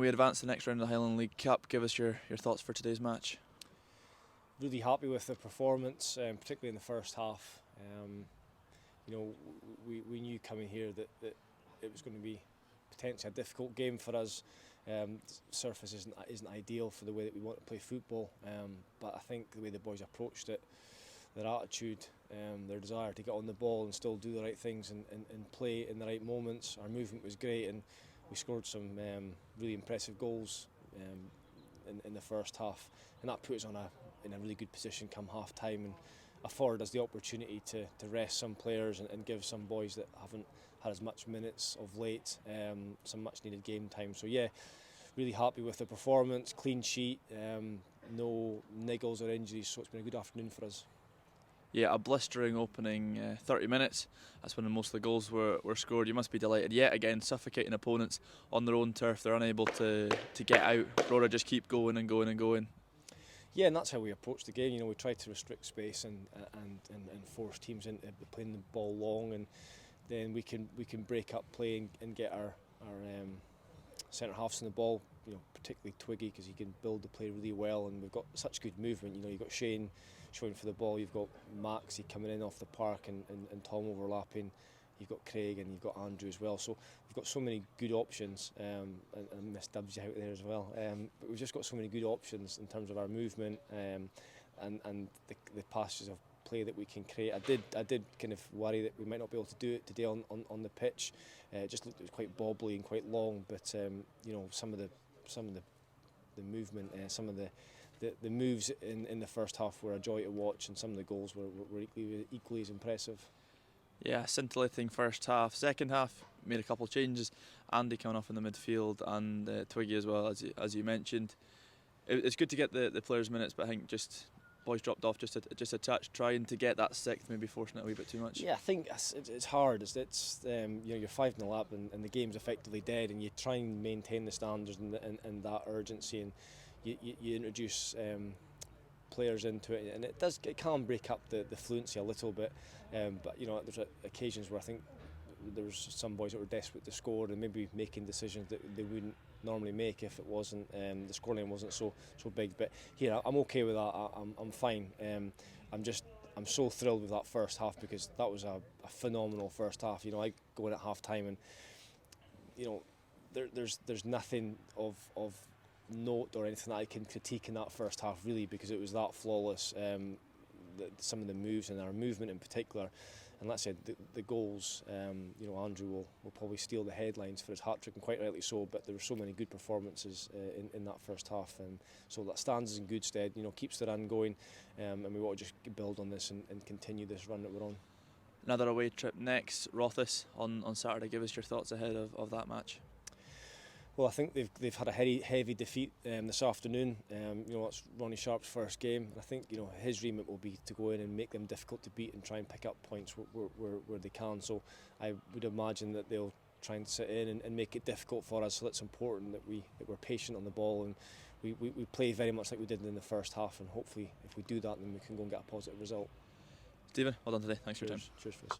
we advance to the next round of the Highland League Cup. Give us your thoughts for today's match. Really happy with the performance, particularly in the first half. We knew coming here that it was going to be potentially a difficult game for us. The surface isn't ideal for the way that we want to play football, but I think the way the boys approached it, their attitude, their desire to get on the ball and still do the right things and play in the right moments. Our movement was great, and we scored some really impressive goals in the first half, and that put us in a really good position come half time and afforded us the opportunity to rest some players and give some boys that haven't had as much minutes of late some much needed game time. So yeah, really happy with the performance, clean sheet, no niggles or injuries, so it's been a good afternoon for us. Yeah, a blistering opening 30 minutes. That's when most of the goals were scored. You must be delighted. Yet again, suffocating opponents on their own turf. They're unable to get out. Rora just keep going and going and going. Yeah, and that's how we approach the game. We try to restrict space and force teams into playing the ball long, and then we can break up play and get our centre halves in the ball. Particularly Twiggy, because he can build the play really well, and we've got such good movement. You've got Shane showing for the ball, you've got Maxie coming in off the park and Tom overlapping, you've got Craig and you've got Andrew as well. So we've got so many good options, and Miss Dubsy out there as well. But we've just got so many good options in terms of our movement and the passages of play that we can create. I did kind of worry that we might not be able to do it today on the pitch. It just looked quite bobbly and quite long, but some of the movement, some of the moves in the first half were a joy to watch, and some of the goals were equally as impressive. Yeah, scintillating first half. Second half, made a couple of changes. Andy coming off in the midfield and Twiggy as well, as you mentioned. It's good to get the players' minutes, but I think just boys dropped off just a touch, trying to get that sixth, maybe forcing it a wee bit too much. Yeah, I think it's hard. You're 5-0 up and the game's effectively dead, and you try and maintain the standards and that urgency, and you introduce players into it, and it can break up the fluency a little bit. But there's occasions where I think there was some boys that were desperate to score and maybe making decisions that they wouldn't normally make if it wasn't the scoreline wasn't so big. But here I'm okay with that. I'm fine. I'm so thrilled with that first half, because that was a phenomenal first half. I go in at half time and there's nothing of note or anything that I can critique in that first half, really, because it was that flawless. Some of the moves and our movement in particular, and let's say the goals. Andrew will probably steal the headlines for his hat-trick, and quite rightly so. But there were so many good performances in that first half, and so that stands us in good stead. Keeps the run going, and we want to just build on this and continue this run that we're on. Another away trip next, Rothes on Saturday. Give us your thoughts ahead of that match. Well, I think they've had a heavy defeat this afternoon. It's Ronnie Sharp's first game, and I think his remit will be to go in and make them difficult to beat and try and pick up points where they can. So I would imagine that they'll try and sit in and make it difficult for us. So it's important that we're patient on the ball, and we play very much like we did in the first half. And hopefully, if we do that, then we can go and get a positive result. Stephen, well done today. Thanks for your time. Cheers, Fizz.